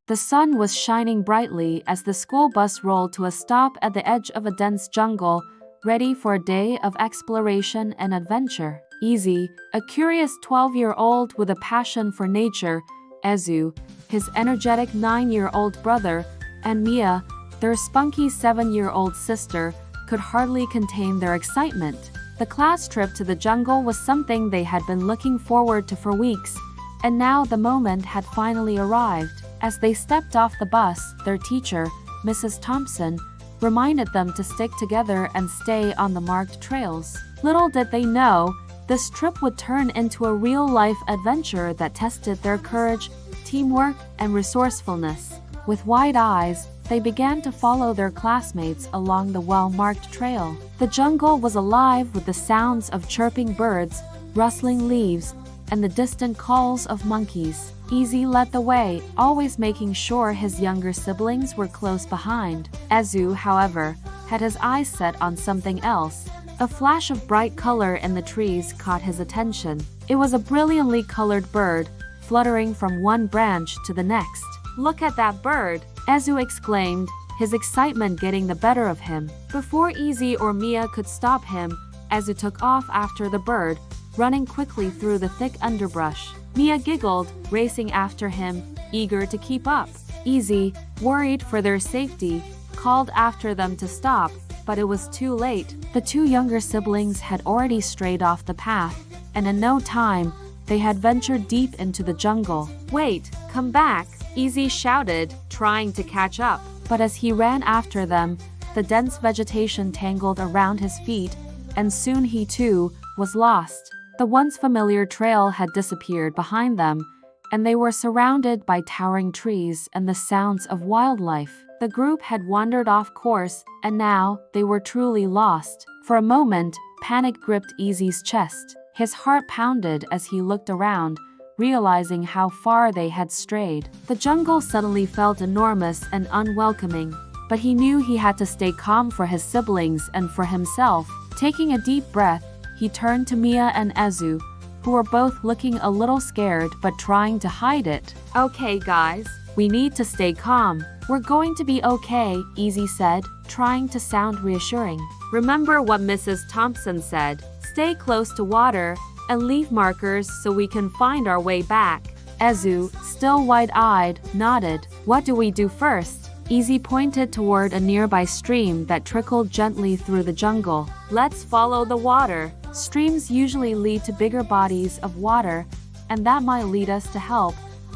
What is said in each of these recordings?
The sun was shining brightly as the school bus rolled to a stop at the edge of a dense jungle, ready for a day of exploration and adventure. Easy, a curious 12-year-old with a passion for nature, Ezu, his energetic 9-year-old brother, and Mia, their spunky 7-year-old sister, could hardly contain their excitement. The class trip to the jungle was something they had been looking forward to for weeks, and now the moment had finally arrived. As they stepped off the bus, their teacher, Mrs. Thompson, reminded them to stick together and stay on the marked trails. Little did they know, this trip would turn into a real-life adventure that tested their courage, teamwork, and resourcefulness. With wide eyes, they began to follow their classmates along the well-marked trail. The jungle was alive with the sounds of chirping birds, rustling leaves, and the distant calls of monkeys. Easy led the way, always making sure his younger siblings were close behind. Ezu, however, had his eyes set on something else. A flash of bright color in the trees caught his attention. It was a brilliantly colored bird, fluttering from one branch to the next. "Look at that bird!" Ezu exclaimed, his excitement getting the better of him. Before Easy or Mia could stop him, Ezu took off after the bird, running quickly through the thick underbrush. Mia giggled, racing after him, eager to keep up. Easy, worried for their safety, called after them to stop, but it was too late. The two younger siblings had already strayed off the path, and in no time, they had ventured deep into the jungle. "Wait, come back!" Easy shouted, trying to catch up. But as he ran after them, the dense vegetation tangled around his feet, and soon he too was lost. The once familiar trail had disappeared behind them, and they were surrounded by towering trees and the sounds of wildlife. The group had wandered off course, and now they were truly lost. For a moment, panic gripped Easy's chest. His heart pounded as he looked around, realizing how far they had strayed. The jungle suddenly felt enormous and unwelcoming, but he knew he had to stay calm for his siblings and for himself. Taking a deep breath, he turned to Mia and Ezu, who were both looking a little scared but trying to hide it. "Okay, guys, we need to stay calm. We're going to be okay," Easy said, trying to sound reassuring. "Remember what Mrs. Thompson said. Stay close to water and leave markers so we can find our way back." Ezu, still wide-eyed, nodded. "What do we do first?" Easy pointed toward a nearby stream that trickled gently through the jungle. "Let's follow the water. Streams usually lead to bigger bodies of water, and that might lead us to help."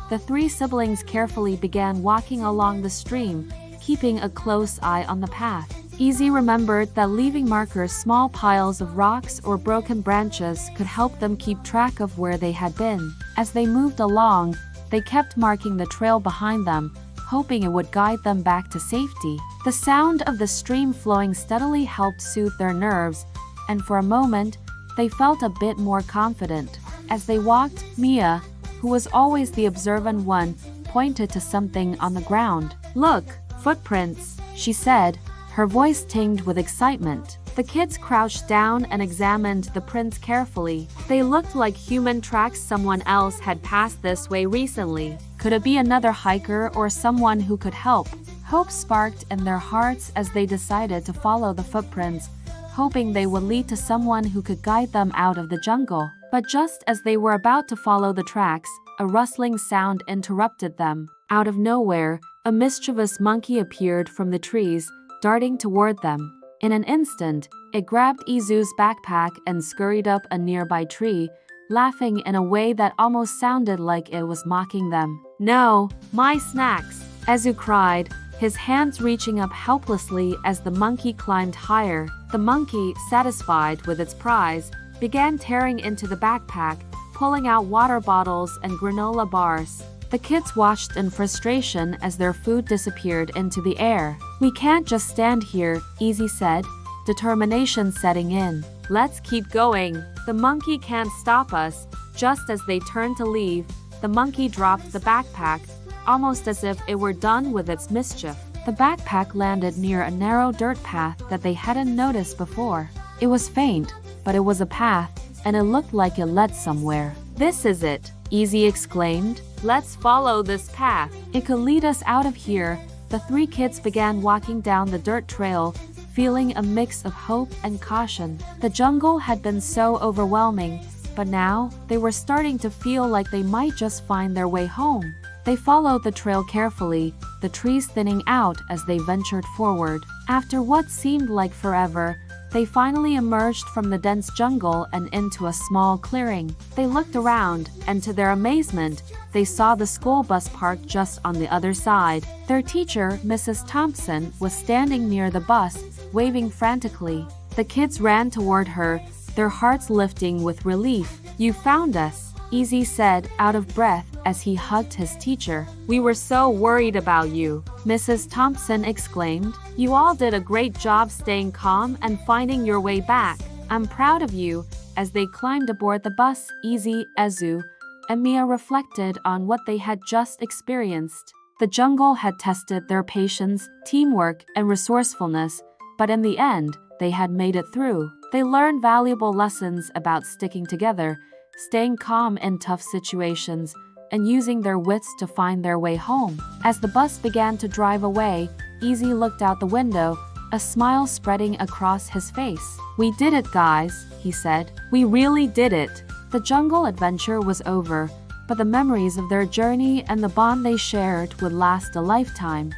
The three siblings carefully began walking along the stream, keeping a close eye on the path. Easy remembered that leaving markers, small piles of rocks or broken branches, could help them keep track of where they had been. As they moved along, they kept marking the trail behind them, hoping it would guide them back to safety. The sound of the stream flowing steadily helped soothe their nerves, and for a moment, they felt a bit more confident. As they walked, Mia, who was always the observant one, pointed to something on the ground. "Look, footprints," she said, her voice tinged with excitement. The kids crouched down and examined the prints carefully. They looked like human tracks someone else had passed this way recently. Could it be another hiker or someone who could help? Hope sparked in their hearts as they decided to follow the footprints, hoping they would lead to someone who could guide them out of the jungle. But just as they were about to follow the tracks, a rustling sound interrupted them. Out of nowhere, a mischievous monkey appeared from the trees, darting toward them. In an instant, it grabbed Izu's backpack and scurried up a nearby tree, laughing in a way that almost sounded like it was mocking them. "No, my snacks!" Ezu cried, his hands reaching up helplessly as the monkey climbed higher. The monkey, satisfied with its prize, began tearing into the backpack, pulling out water bottles and granola bars. The kids watched in frustration as their food disappeared into the air. "We can't just stand here," Easy said, determination setting in. "Let's keep going. The monkey can't stop us." Just as they turned to leave, the monkey dropped the backpack, almost as if it were done with its mischief. The backpack landed near a narrow dirt path that they hadn't noticed before. It was faint, but it was a path, and it looked like it led somewhere. "This is it," Easy exclaimed. "Let's follow this path. It could lead us out of here." The three kids began walking down the dirt trail, feeling a mix of hope and caution. The jungle had been so overwhelming, but now they were starting to feel like they might just find their way home. They followed the trail carefully, the trees thinning out as they ventured forward. After what seemed like forever, they finally emerged from the dense jungle and into a small clearing. They looked around, and to their amazement, they saw the school bus parked just on the other side. Their teacher, Mrs. Thompson, was standing near the bus, waving frantically. The kids ran toward her, their hearts lifting with relief. "You found us," Easy said, out of breath, as he hugged his teacher. "We were so worried about you," Mrs. Thompson exclaimed. "You all did a great job staying calm and finding your way back. I'm proud of you." As they climbed aboard the bus, Easy, Ezu, and Mia reflected on what they had just experienced. The jungle had tested their patience, teamwork, and resourcefulness, but in the end, they had made it through. They learned valuable lessons about sticking together, staying calm in tough situations, and using their wits to find their way home. As the bus began to drive away, Easy looked out the window, a smile spreading across his face. "We did it, guys," he said. "We really did it." The jungle adventure was over, but the memories of their journey and the bond they shared would last a lifetime.